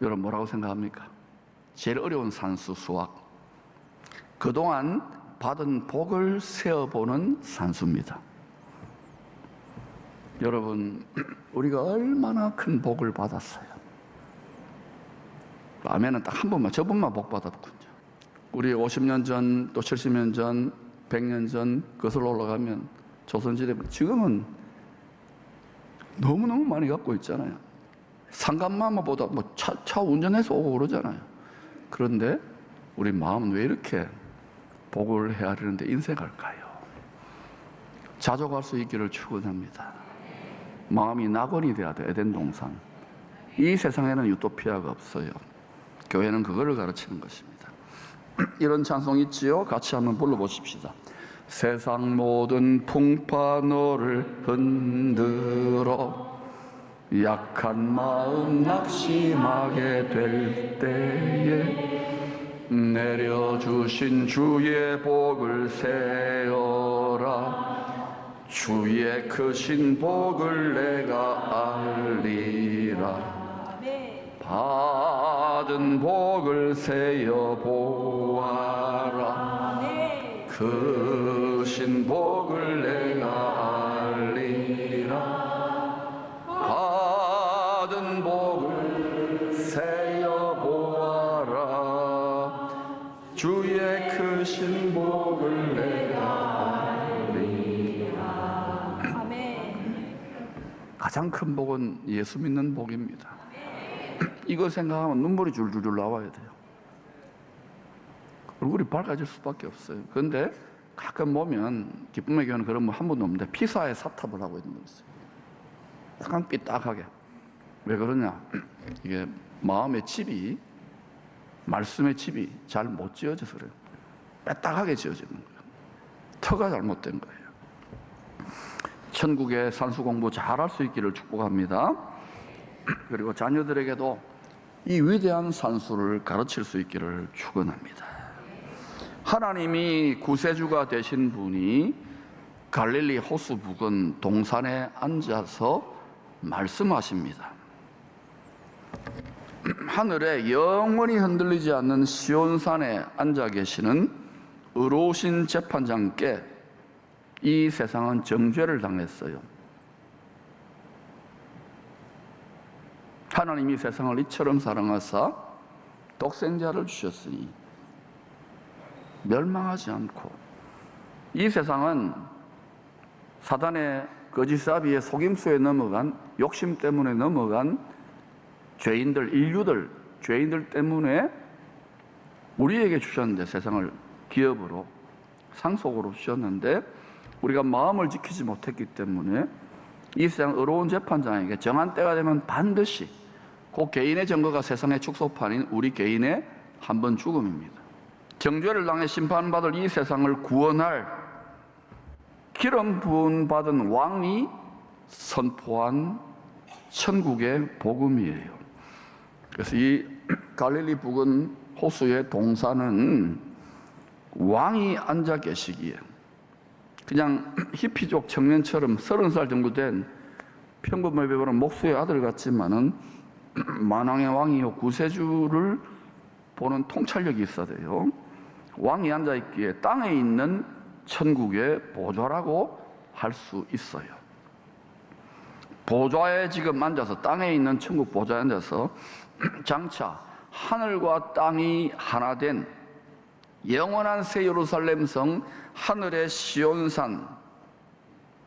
여러분 뭐라고 생각합니까? 제일 어려운 산수 수학. 그동안 받은 복을 세어보는 산수입니다. 여러분, 우리가 얼마나 큰 복을 받았어요. 아멘은 딱 한 번만, 저분만 복 받았군요. 우리 50년 전, 또 70년 전, 100년 전 거슬러 올라가면 조선시대, 지금은 너무너무 많이 갖고 있잖아요. 상간마마보다 차 운전해서 오고 그러잖아요. 그런데 우리 마음은 왜 이렇게 복을 헤아리는데 인색할까요? 자족할 수 있기를 축원합니다. 마음이 낙원이 돼야 돼. 에덴 동산. 이 세상에는 유토피아가 없어요. 교회는 그거를 가르치는 것입니다. 이런 찬송 있지요? 같이 한번 불러보십시다. 세상 모든 풍파 너를 흔들어 약한 마음 낙심하게 될 때에 내려주신 주의 복을 세어라. 주의 크신 복을 내가 알리라. 받은 복을 세어 보아라. 크신 복을 내가 알리라. 받은 복을 세어 보아라. 주의 크신 복을 내가 알리라. 아멘. 가장 큰 복은 예수 믿는 복입니다. 이거 생각하면 눈물이 줄줄줄 나와야 돼요. 얼굴이 밝아질 수밖에 없어요. 그런데 가끔 보면 기쁨의 교회는 그런 분 한 분도 없는데 피사에 사탑을 하고 있는 분 있어요. 약간 삐딱하게. 왜 그러냐? 이게 마음의 칩이, 말씀의 칩이 잘 못 지어져서 그래요. 삐딱하게 지어지는 거예요. 터가 잘못된 거예요. 천국의 산수 공부 잘할 수 있기를 축복합니다. 그리고 자녀들에게도 이 위대한 산수를 가르칠 수 있기를 축원합니다. 하나님이 구세주가 되신 분이 갈릴리 호수 부근 동산에 앉아서 말씀하십니다. 하늘에 영원히 흔들리지 않는 시온산에 앉아 계시는 의로우신 재판장께 이 세상은 정죄를 당했어요. 하나님이 세상을 이처럼 사랑하사 독생자를 주셨으니 멸망하지 않고, 이 세상은 사단의 거짓사비의 속임수에 넘어간, 욕심 때문에 넘어간 죄인들, 인류들, 죄인들 때문에 우리에게 주셨는데, 세상을 기업으로, 상속으로 주셨는데 우리가 마음을 지키지 못했기 때문에 이 세상 의로운 재판장에게 정한 때가 되면 반드시 그 개인의 증거가 세상의 축소판인 우리 개인의 한 번 죽음입니다. 정죄를 당해 심판받을 이 세상을 구원할 기름 부음 받은 왕이 선포한 천국의 복음이에요. 그래서 이 갈릴리 부근 호수의 동산은 왕이 앉아 계시기에 그냥 히피족 청년처럼 30살 정도 된 평범하게 보는 목수의 아들 같지만은 만왕의 왕이요 구세주를 보는 통찰력이 있어야 돼요. 왕이 앉아있기에 땅에 있는 천국의 보좌라고 할 수 있어요. 보좌에 지금 앉아서, 땅에 있는 천국 보좌에 앉아서 장차 하늘과 땅이 하나 된 영원한 새 예루살렘 성, 하늘의 시온산,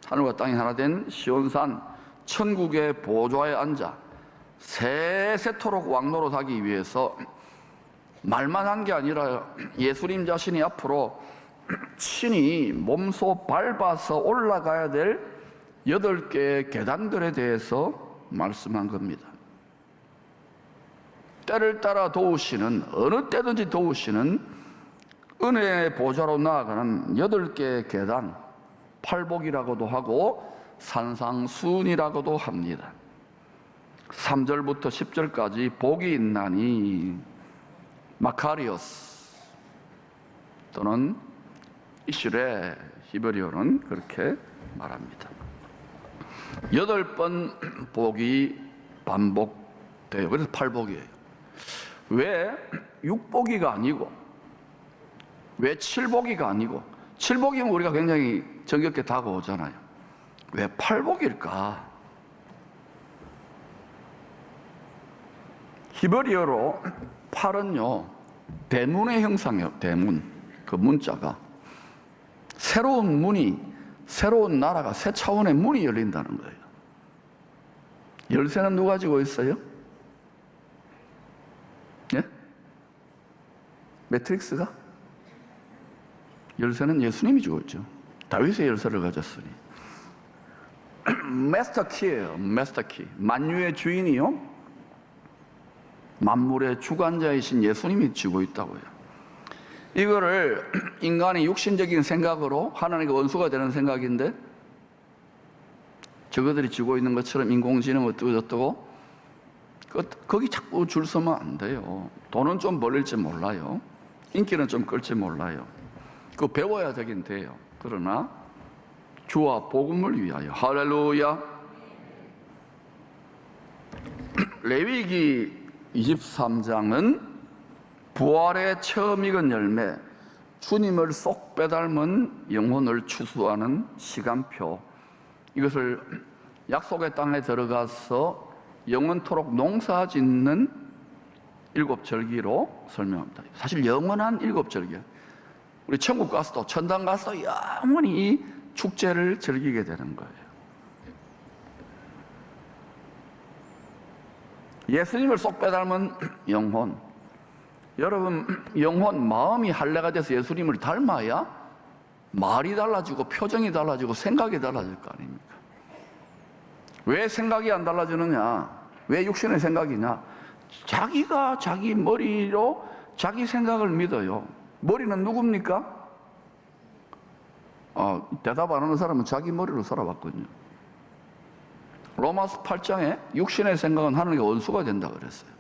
하늘과 땅이 하나 된 시온산 천국의 보좌에 앉아 세세토록 왕노릇하기 위해서 말만 한 게 아니라 예수님 자신이 앞으로 친히 몸소 밟아서 올라가야 될 8개의 계단들에 대해서 말씀한 겁니다. 때를 따라 도우시는, 어느 때든지 도우시는 은혜의 보좌로 나아가는 8개의 계단, 팔복이라고도 하고 산상수훈이라고도 합니다. 3절부터 10절까지 복이 있나니 마카리오스 또는 이슈레, 히브리어는 그렇게 말합니다. 8번 복이 반복돼요. 그래서 팔복이에요. 왜 육보기가 아니고, 왜 칠보기가 아니고, 칠보기면 우리가 굉장히 정겹게 다가오잖아요. 왜 팔보기일까? 히브리어로 팔은요, 대문의 형상이에요. 대문. 그 문자가. 새로운 문이, 새로운 나라가 새 차원의 문이 열린다는 거예요. 열쇠는 누가 가지고 있어요? 예? 매트릭스가? 열쇠는 예수님이 주고 있죠. 다윗의 열쇠를 가졌으니. 마스터키예요. 마스터키. 만유의 주인이요, 만물의 주관자이신 예수님이 쥐고 있다고요. 이거를 인간의 육신적인 생각으로 하나님과 원수가 되는 생각인데, 저거들이 쥐고 있는 것처럼 인공지능 어떠고 거기 자꾸 줄 서면 안 돼요. 돈은 좀 벌릴지 몰라요. 인기는 좀 끌지 몰라요. 그거 배워야 되긴 돼요. 그러나 주와 복음을 위하여. 할렐루야. 레위기 23장은 부활의 처음 익은 열매, 주님을 쏙 빼닮은 영혼을 추수하는 시간표, 이것을 약속의 땅에 들어가서 영원토록 농사 짓는 7절기로 설명합니다. 사실 영원한 7절기야. 우리 천국 가서도, 천당 가서도 영원히 이 축제를 즐기게 되는 거예요. 예수님을 쏙 빼닮은 영혼. 여러분, 영혼, 마음이 할례가 돼서 예수님을 닮아야 말이 달라지고 표정이 달라지고 생각이 달라질 거 아닙니까? 왜 생각이 안 달라지느냐? 왜 육신의 생각이냐? 자기가 자기 머리로 자기 생각을 믿어요. 머리는 누굽니까? 대답 안 하는 사람은 자기 머리로 살아왔거든요. 로마서 8장에 육신의 생각은 하나님과 원수가 된다 그랬어요.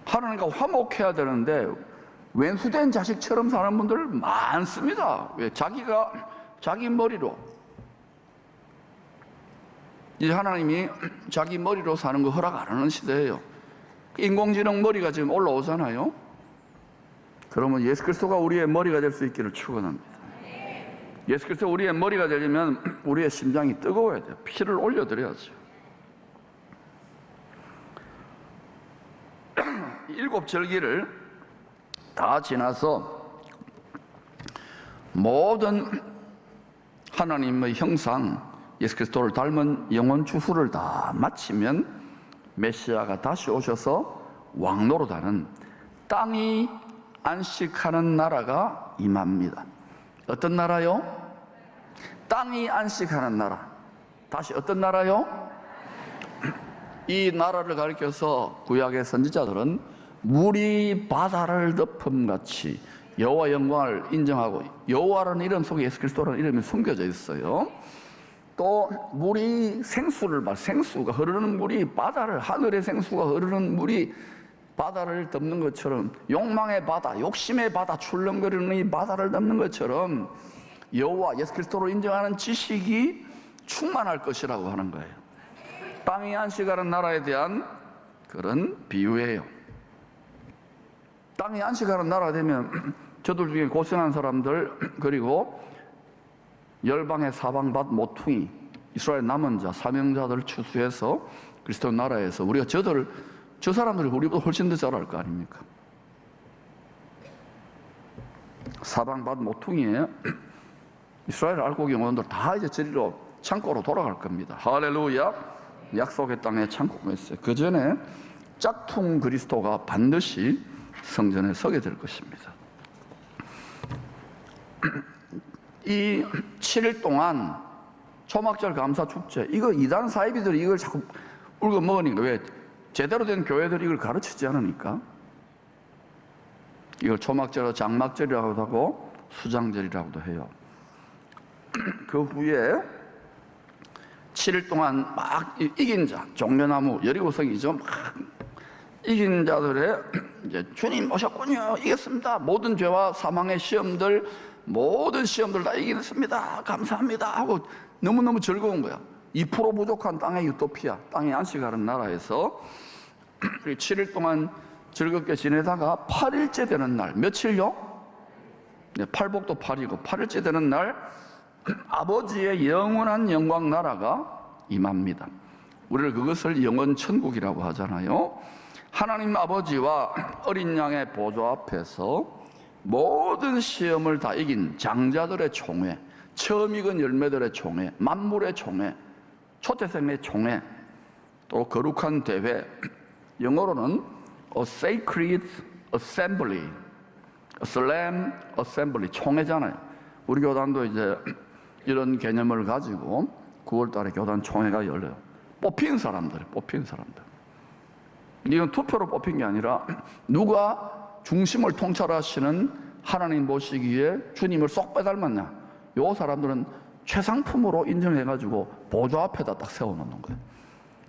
하나님과 화목해야 되는데 왼수된 자식처럼 사는 분들 많습니다. 왜? 자기 머리로. 이제 하나님이 자기 머리로 사는 거 허락 안 하는 시대예요. 인공지능 머리가 지금 올라오잖아요. 그러면 예수 그리스도가 우리의 머리가 될 수 있기를 축원합니다. 예수 그리스도 우리의 머리가 되려면 우리의 심장이 뜨거워야 돼요. 피를 올려드려야죠. 7절기를 다 지나서 모든 하나님의 형상, 예수 그리스도를 닮은 영혼 추수를 다 마치면 메시아가 다시 오셔서 왕노릇하는 땅이 안식하는 나라가 임합니다. 어떤 나라요? 땅이 안식하는 나라. 다시 어떤 나라요? 이 나라를 가리켜서 구약의 선지자들은 물이 바다를 덮음같이 여호와 영광을 인정하고, 여호와라는 이름 속에 예수 그리스도라는 이름이 숨겨져 있어요. 또 물이 생수가 흐르는 물이 바다를, 하늘의 생수가 흐르는 물이 바다를 덮는 것처럼, 욕망의 바다, 욕심의 바다, 출렁거리는 이 바다를 덮는 것처럼 여호와 예수 그리스도를 인정하는 지식이 충만할 것이라고 하는 거예요. 땅이 안식하는 나라에 대한 그런 비유예요. 땅이 안식하는 나라가 되면 저들 중에 고생한 사람들, 그리고 열방의 사방밭 모퉁이, 이스라엘 남은 자, 사명자들 추수해서 그리스도 나라에서 우리가 저 사람들이 우리보다 훨씬 더 잘할 거 아닙니까? 사방밭 모퉁이에 이스라엘 알곡 영혼들 다 이제 저리로 창고로 돌아갈 겁니다. 할렐루야. 약속의 땅에 창고가 있어요. 그 전에 짝퉁 그리스도가 반드시 성전에 서게 될 것입니다. 이 7일 동안 초막절 감사 축제, 이거 이단 사이비들이 이걸 자꾸 울고 먹으니까, 왜? 제대로 된 교회들이 이걸 가르치지 않으니까. 이걸 초막절, 장막절이라고도 하고 수장절이라고도 해요. 그 후에 7일 동안 막 이긴 자, 종려나무, 여리고성이죠. 막 이긴 자들의 이제 주님 오셨군요. 이겼습니다. 모든 죄와 사망의 시험들, 모든 시험들 다 이기겠습니다. 감사합니다. 하고 너무너무 즐거운 거야. 2% 부족한 땅의 유토피아, 땅의 안식하는 나라에서 그리고 7일 동안 즐겁게 지내다가 8일째 되는 날, 며칠요? 네, 팔복도 8이고 8일째 되는 날 아버지의 영원한 영광 나라가 임합니다. 우리는 그것을 영원 천국이라고 하잖아요. 하나님 아버지와 어린 양의 보좌 앞에서 모든 시험을 다 이긴 장자들의 총회, 처음 익은 열매들의 총회, 만물의 총회, 초태생의 총회, 또 거룩한 대회, 영어로는 a sacred assembly, a solemn assembly, 총회잖아요. 우리 교단도 이제 이런 개념을 가지고 9월 달에 교단 총회가 열려요. 뽑힌 사람들. 이건 투표로 뽑힌 게 아니라 누가 중심을 통찰하시는 하나님 보시기에 주님을 쏙 빼닮았냐, 요 사람들은 최상품으로 인정해가지고 보좌 앞에다 딱 세워놓는 거예요.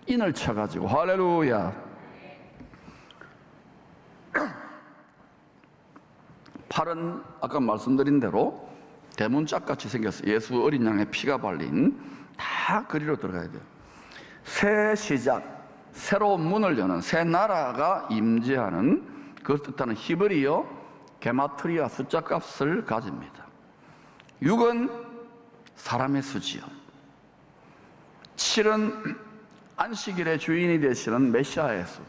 인을 쳐가지고. 할렐루야. 팔은 아까 말씀드린 대로 대문짝같이 생겼어요. 예수 어린 양의 피가 발린 다 그리로 들어가야 돼요. 새 시작, 새로운 문을 여는 새 나라가 임재하는 그것을 뜻하는 히브리어 게마트리아 숫자 값을 가집니다. 6은 사람의 수지요. 7은 안식일의 주인이 되시는 메시아의 수.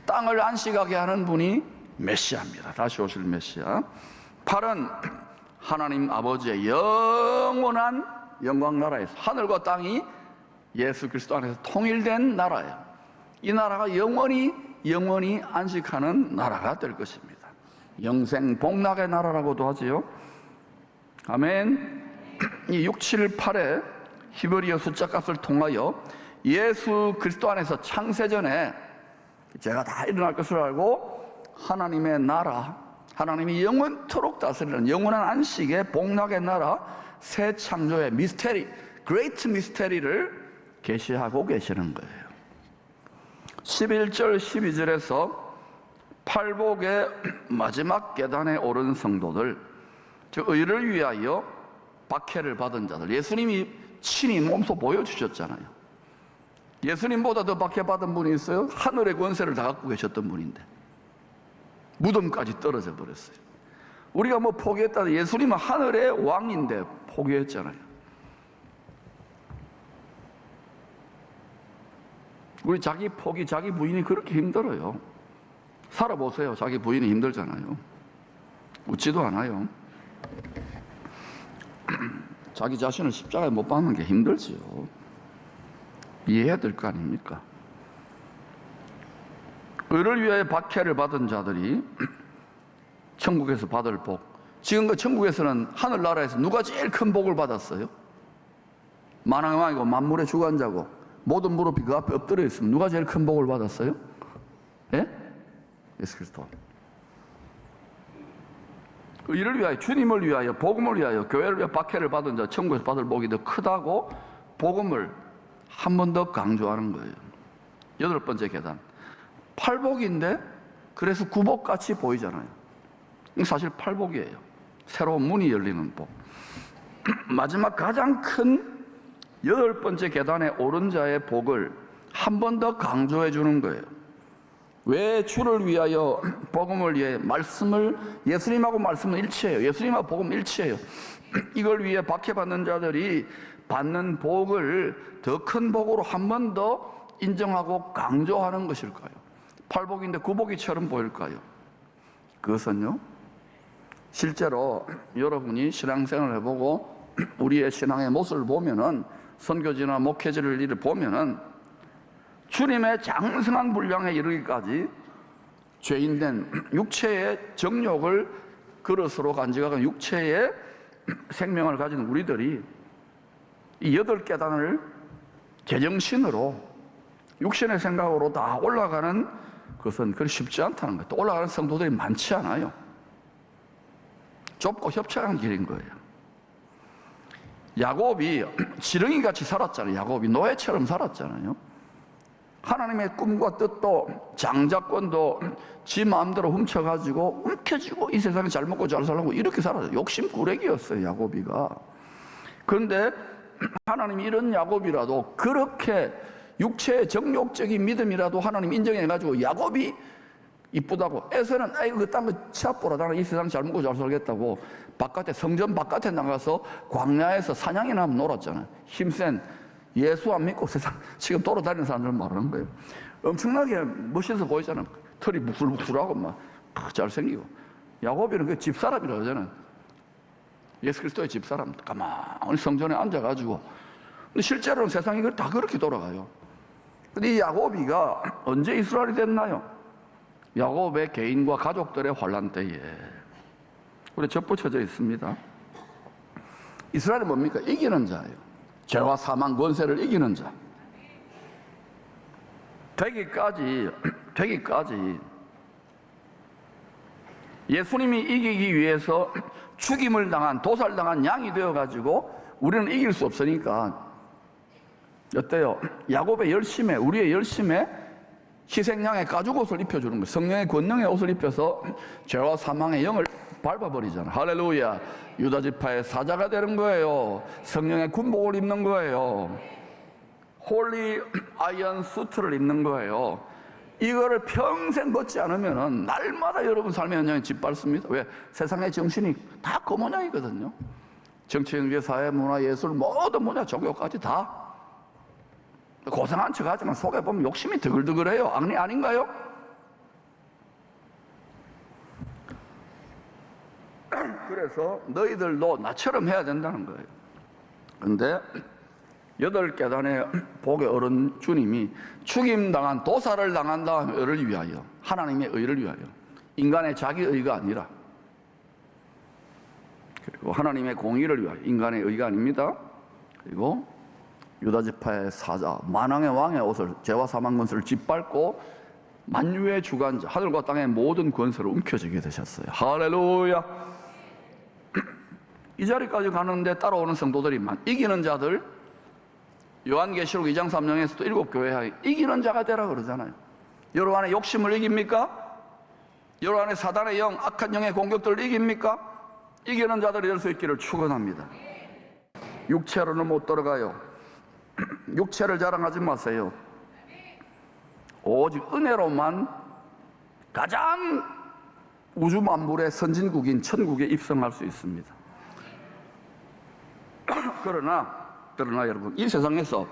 땅을 안식하게 하는 분이 메시아입니다. 다시 오실 메시아. 8은 하나님 아버지의 영원한 영광 나라에서 하늘과 땅이 예수 그리스도 안에서 통일된 나라예요. 이 나라가 영원히 안식하는 나라가 될 것입니다. 영생 복락의 나라라고도 하지요. 아멘. 이 6, 7, 8의 히브리어 숫자 값을 통하여 예수 그리스도 안에서 창세전에 제가 다 일어날 것을 알고 하나님의 나라, 하나님이 영원토록 다스리는 영원한 안식의 복락의 나라, 새 창조의 미스테리, 그레이트 미스테리를 계시하고 계시는 거예요. 11절 12절에서 팔복의 마지막 계단에 오른 성도들, 즉 의를 위하여 박해를 받은 자들, 예수님이 친히 몸소 보여주셨잖아요. 예수님보다 더 박해받은 분이 있어요? 하늘의 권세를 다 갖고 계셨던 분인데 무덤까지 떨어져 버렸어요. 우리가 뭐 포기했다, 예수님은 하늘의 왕인데 포기했잖아요. 우리 자기 포기, 자기 부인이 그렇게 힘들어요. 살아보세요. 자기 부인이 힘들잖아요. 웃지도 않아요. 자기 자신을 십자가에 못 박는 게 힘들지요. 이해해야 될 거 아닙니까? 의를 위하여 박해를 받은 자들이 천국에서 받을 복. 지금 그 천국에서는 하늘나라에서 누가 제일 큰 복을 받았어요? 만왕의 왕이고 만물의 주관자고 모든 무릎이 그 앞에 엎드려 있으면 누가 제일 큰 복을 받았어요? 예? 예수 그리스도. 이를 위하여, 주님을 위하여, 복음을 위하여, 교회를 위하여 박해를 받은 자, 천국에서 받을 복이 더 크다고 복음을 한 번 더 강조하는 거예요. 8번째 계단. 팔복인데 그래서 구복같이 보이잖아요. 사실 팔복이에요. 새로운 문이 열리는 복. 마지막 가장 큰 8번째 계단에 오른 자의 복을 한 번 더 강조해 주는 거예요. 왜 주를 위하여, 복음을 위해, 말씀을, 예수님하고 말씀은 일치해요. 예수님하고 복음 일치해요. 이걸 위해 박해받는 자들이 받는 복을 더 큰 복으로 한 번 더 인정하고 강조하는 것일까요? 팔복인데 구복이처럼 보일까요? 그것은요, 실제로 여러분이 신앙생활을 해보고 우리의 신앙의 모습을 보면은, 선교지나 목회지를 일을 보면은 주님의 장성한 분량에 이르기까지 죄인된 육체의 정욕을 그릇으로 간직하고 육체의 생명을 가진 우리들이 이 8계단을 제정신으로 육신의 생각으로 다 올라가는 것은 그리 쉽지 않다는 거예요. 또 올라가는 성도들이 많지 않아요. 좁고 협착한 길인 거예요. 야곱이 지렁이같이 살았잖아요. 야곱이 노예처럼 살았잖아요. 하나님의 꿈과 뜻도 장자권도 지 마음대로 훔쳐가지고 움켜쥐고 이 세상에 잘 먹고 잘 살라고 이렇게 살았어요. 욕심꾸레기였어요, 야곱이가. 그런데 하나님이 이런 야곱이라도 그렇게 육체의 정욕적인 믿음이라도 하나님 인정해가지고 야곱이 이쁘다고, 에서는 아이고 그딴 거 치아보라, 나는 이 세상 잘 먹고 잘 살겠다고 바깥에, 성전 바깥에 나가서 광야에서 사냥이나 한번 놀았잖아요. 힘센, 예수 안 믿고 세상 지금 돌아다니는 사람들 말하는 거예요. 엄청나게 멋있어 보이잖아요. 털이 묵술묵술하고 막 잘생기고. 야곱이는 그 집사람이라고 하잖아요. 예수 그리스도의 집사람. 가만히 성전에 앉아가지고. 근데 실제로는 세상이 다 그렇게 돌아가요. 근데 이 야곱이가 언제 이스라엘이 됐나요? 야곱의 개인과 가족들의 환란 때에. 우리 접붙여져 있습니다. 이스라엘은 뭡니까? 이기는 자예요. 죄와 사망 권세를 이기는 자. 되기까지 예수님이 이기기 위해서 죽임을 당한, 도살당한 양이 되어가지고 우리는 이길 수 없으니까 어때요? 야곱의 열심에, 우리의 열심에 희생양의 가죽옷을 입혀주는 거예요. 성령의 권능의 옷을 입혀서 죄와 사망의 영을 밟아버리잖아. 할렐루야. 유다지파의 사자가 되는 거예요. 성령의 군복을 입는 거예요. 홀리 아이언 수트를 입는 거예요. 이거를 평생 벗지 않으면 날마다 여러분 삶의 현장에 짓밟습니다. 왜? 세상의 정신이 다 그 모양이거든요. 정치, 경제, 사회, 문화, 예술 모든 분야, 종교까지 다 고생한 척 하지만 속에 보면 욕심이 드글드글해요. 아닌가요? 그래서 너희들도 나처럼 해야 된다는 거예요. 그런데 8계단의 복의 어른 주님이 죽임당한, 도살을 당한 다음을 위하여, 하나님의 의를 위하여, 인간의 자기 의가 아니라, 그리고 하나님의 공의를 위하여, 인간의 의가 아닙니다. 그리고 유다지파의 사자, 만왕의 왕의 옷을, 죄와 사망 권세를 짓밟고 만유의 주관자, 하늘과 땅의 모든 권세를 움켜쥐게 되셨어요. 할렐루야. 이 자리까지 가는데 따라오는 성도들이 이기는 자들, 요한계시록 2장 3장에서도 7교회에 이기는 자가 되라 그러잖아요. 여러분 안에 욕심을 이깁니까? 여러분 안에 사단의 영, 악한 영의 공격들을 이깁니까? 이기는 자들이 될 수 있기를 축원합니다. 육체로는 못 들어가요. 육체를 자랑하지 마세요. 오직 은혜로만 가장 우주 만물의 선진국인 천국에 입성할 수 있습니다. 그러나 여러분, 이 세상에서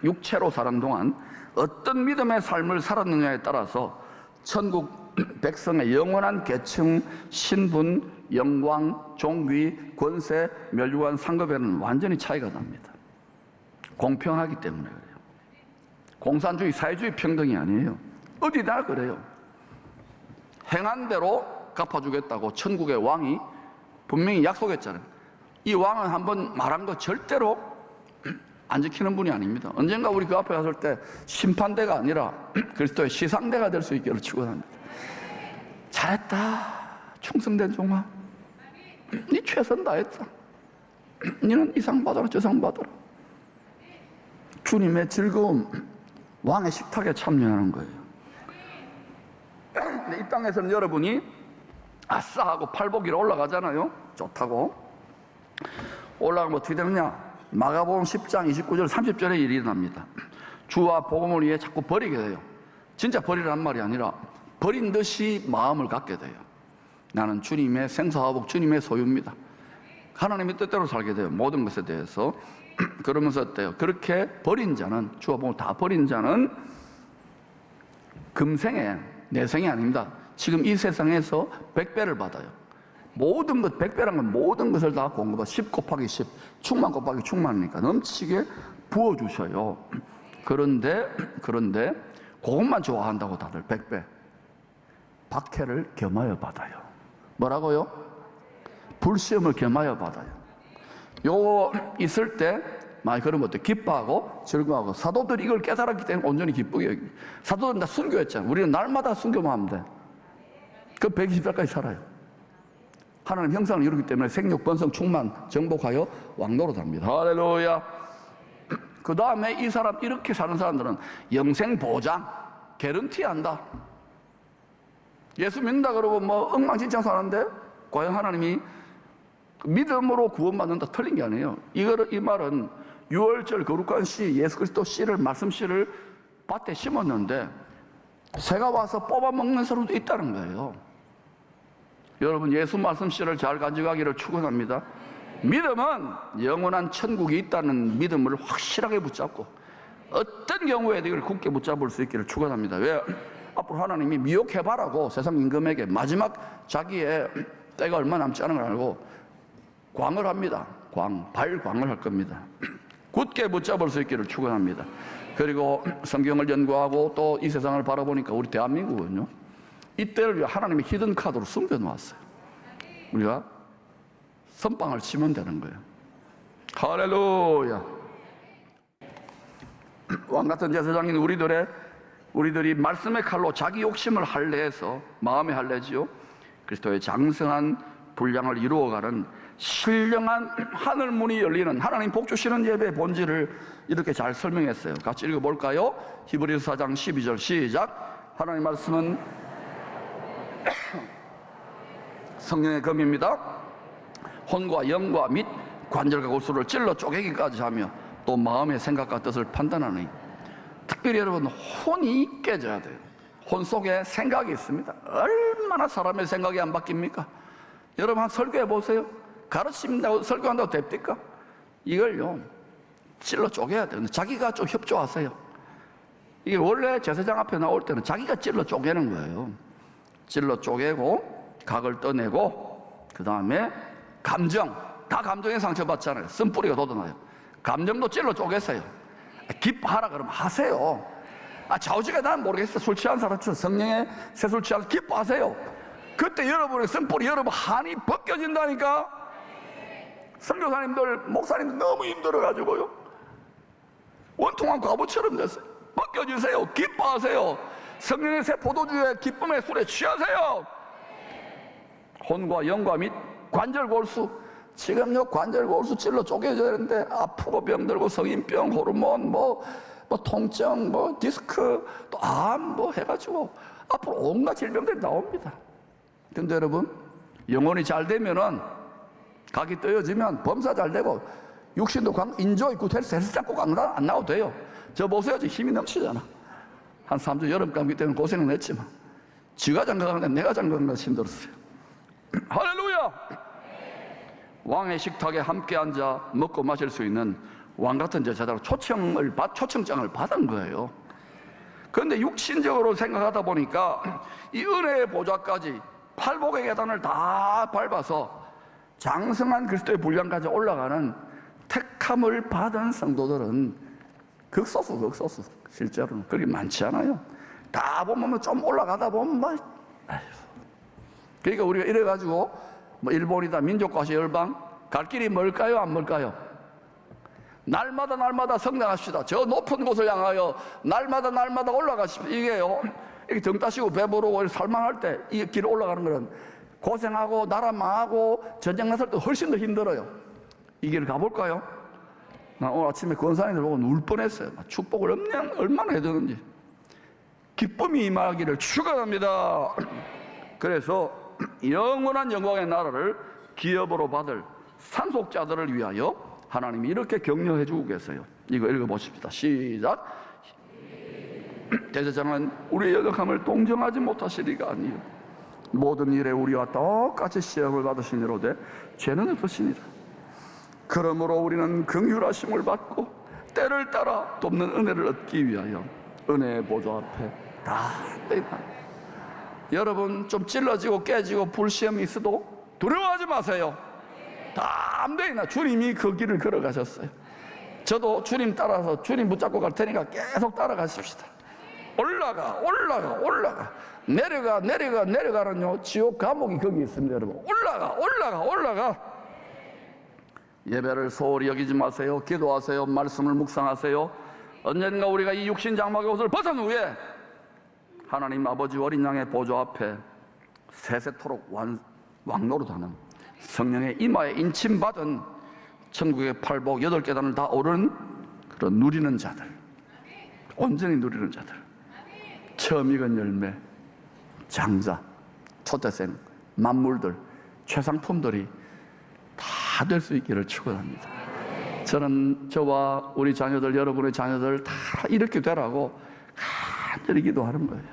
육체로 사는 동안 어떤 믿음의 삶을 살았느냐에 따라서 천국 백성의 영원한 계층, 신분, 영광, 종귀, 권세, 멸류관, 상급에는 완전히 차이가 납니다. 공평하기 때문에 그래요. 공산주의, 사회주의 평등이 아니에요. 어디나 그래요. 행한 대로 갚아주겠다고 천국의 왕이 분명히 약속했잖아요. 이 왕은 한번 말한 거 절대로 안 지키는 분이 아닙니다. 언젠가 우리 그 앞에 갔을 때 심판대가 아니라 그리스도의 시상대가 될 수 있기를 축원합니다. 잘했다, 충성된 종아, 네 최선 다했다, 너는 이 상 받아라 저 상 받아라. 주님의 즐거움, 왕의 식탁에 참여하는 거예요. 근데 이 땅에서는 여러분이 아싸 하고 팔복 위로 올라가잖아요. 좋다고. 올라가면 어떻게 되느냐? 마가복음 10장 29절 30절에 일이 일어납니다. 주와 복음을 위해 자꾸 버리게 돼요. 진짜 버리라는 말이 아니라 버린 듯이 마음을 갖게 돼요. 나는 주님의 생사화복, 주님의 소유입니다. 하나님의 뜻대로 살게 돼요. 모든 것에 대해서. 그러면서 어때요? 그렇게 버린 자는, 주와 복음을 다 버린 자는 금생에, 내생이 아닙니다. 지금 이 세상에서 100배를 받아요. 모든 것, 100배란 건 모든 것을 다 공급하 10 곱하기 10, 충만 곱하기 충만이니까 넘치게 부어주셔요. 그런데 그것만 좋아한다고 다들 100배. 박해를 겸하여 받아요. 뭐라고요? 불시험을 겸하여 받아요. 요거 있을 때 많이 그러면 어때? 기뻐하고 즐거워하고. 사도들이 이걸 깨달았기 때문에 온전히 기쁘게 여깁니다. 사도들은 다 순교했잖아요. 우리는 날마다 순교만 하면 돼. 그 120살까지 살아요. 하나님 형상을 이루기 때문에 생육, 번성, 충만, 정복하여 왕노릇합니다. 할렐루야. 그 다음에 이 사람, 이렇게 사는 사람들은 영생 보장, 개런티 한다. 예수 믿는다 그러고 뭐 엉망진창 사는데 과연 하나님이 믿음으로 구원받는다 틀린 게 아니에요. 이 말은 유월절 거룩한 씨, 예수 그리스도 씨를, 말씀 씨를 밭에 심었는데 새가 와서 뽑아 먹는 사람도 있다는 거예요. 여러분, 예수 말씀 씨를 잘 가져가기를 축원합니다. 믿음은 영원한 천국이 있다는 믿음을 확실하게 붙잡고 어떤 경우에도 이걸 굳게 붙잡을 수 있기를 축원합니다. 왜? 앞으로 하나님이 미혹해봐라고 세상 임금에게 마지막 자기의 때가 얼마 남지 않은 걸 알고 광을 합니다. 발광을 할 겁니다. 굳게 붙잡을 수 있기를 축원합니다. 그리고 성경을 연구하고 또 이 세상을 바라보니까 우리 대한민국은요, 이때를 위해 하나님이 히든 카드로 숨겨놓았어요. 우리가 선빵을 치면 되는 거예요. 할렐루야. 왕같은 제사장인 우리들이 말씀의 칼로 자기 욕심을 할례해서 마음의 할례지요, 그리스도의 장성한 분량을 이루어가는 신령한 하늘 문이 열리는 하나님 복 주시는 예배의 본질을 이렇게 잘 설명했어요. 같이 읽어볼까요? 히브리서 4장 12절 시작. 하나님 말씀은 성령의 검입니다. 혼과 영과 및 관절과 골수를 찔러 쪼개기까지 하며 또 마음의 생각과 뜻을 판단하니, 특별히 여러분, 혼이 깨져야 돼요. 혼 속에 생각이 있습니다. 얼마나 사람의 생각이 안 바뀝니까? 여러분, 한 설교해 보세요. 가르친다고 설교한다고 됩니까? 이걸요 찔러 쪼개야 돼요. 자기가 좀 협조하세요. 이게 원래 제사장 앞에 나올 때는 자기가 찔러 쪼개는 거예요. 찔러 쪼개고 각을 떠내고, 그 다음에 감정, 다 감정에 상처받잖아요. 쓴뿌리가 돋아나요. 감정도 찔러 쪼개세요. 기뻐하라 그러면 하세요. 좌우지가 난 모르겠어. 술 취한 사람처럼 성령의 새술 취한 기뻐하세요. 그때 여러분의 쓴뿌리, 여러분 한이 벗겨진다니까. 선교사님들, 목사님들 너무 힘들어가지고요, 원통한 과부처럼 됐어요. 벗겨주세요. 기뻐하세요. 성령의 새 포도주의 기쁨의 술에 취하세요. 혼과 영과 및 관절골수, 지금요 관절골수 찔러 쪼개져야 되는데 아프고 병들고 성인병, 호르몬, 뭐 통증, 디스크, 또 암 해가지고 앞으로 온갖 질병들이 나옵니다. 근데 여러분, 영혼이 잘 되면은, 각이 떠여지면 범사 잘 되고 육신도 인조 있고 헬스장 꼭 안 나와도 돼요. 저 보세요, 저 힘이 넘치잖아. 한 3주 여름 감기 때문에 고생은 했지만 지가 장가가는데 내가 장가가는 게 힘들었어요. 할렐루야. 왕의 식탁에 함께 앉아 먹고 마실 수 있는 왕같은 제자로 초청장을 받은 거예요. 그런데 육신적으로 생각하다 보니까 이 은혜의 보좌까지 팔복의 계단을 다 밟아서 장성한 그리스도의 분량까지 올라가는 택함을 받은 성도들은 극소수, 실제로는 그렇게 많지 않아요. 다 보면 좀 올라가다 보면 그러니까 우리가 이래가지고 일본이다, 민족과시 열방, 갈 길이 멀까요, 안 멀까요? 날마다 성장합시다. 저 높은 곳을 향하여 날마다 올라가십시오. 이게요, 이렇게 등 따시고 배부르고 살만할 때 이 길 올라가는 거는 고생하고 나라 망하고 전쟁 났을 때 훨씬 더 힘들어요. 이 길을 가볼까요? 나 오늘 아침에 권사님들 보고 울 뻔했어요. 축복을 얼마나 해주는지. 기쁨이 임하기를 축원합니다. 그래서 영원한 영광의 나라를 기업으로 받을 상속자들을 위하여 하나님이 이렇게 격려해 주고 계세요. 이거 읽어보십시다. 시작. 제사장은 우리의 연약함을 동정하지 못하시리가 아니요 모든 일에 우리와 똑같이 시험을 받으시니로되 죄는 없으시니라. 그러므로 우리는 긍휼하심을 받고 때를 따라 돕는 은혜를 얻기 위하여 은혜의 보좌 앞에 담대히. 여러분, 좀 찔러지고 깨지고 불시험이 있어도 두려워하지 마세요. 담대히 주님이 그 길을 걸어가셨어요. 저도 주님 따라서 주님 붙잡고 갈 테니까 계속 따라가십시다. 올라가 내려가는요 지옥 감옥이 거기 있습니다. 여러분, 올라가. 예배를 소홀히 여기지 마세요. 기도하세요. 말씀을 묵상하세요. 언젠가 우리가 이 육신 장막의 옷을 벗은 후에 하나님 아버지 어린 양의 보좌 앞에 세세토록 왕노릇하는 성령의 이마에 인침받은 천국의 팔복 8계단을 다 오르는 그런 누리는 자들, 온전히 누리는 자들, 처음 익은 열매, 장자, 초대생, 만물들, 최상품들이 다 될 수 있기를 축원합니다. 저는 저와 우리 자녀들, 여러분의 자녀들 다 이렇게 되라고 간절히 기도하는 거예요.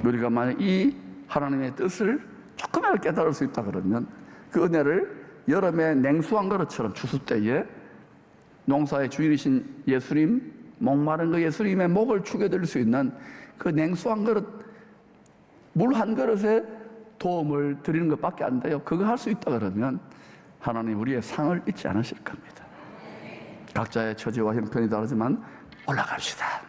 우리가 만약 이 하나님의 뜻을 조금이라도 깨달을 수 있다 그러면 그 은혜를 여름에 냉수한 그릇처럼 추수 때에 농사의 주인이신 예수님, 목마른 그 예수님의 목을 축여드릴 수 있는 그 냉수한 그릇, 물 한 그릇에 도움을 드리는 것밖에 안 돼요. 그거 할 수 있다 그러면 하나님 우리의 상을 잊지 않으실 겁니다. 각자의 처지와 형편이 다르지만 올라갑시다.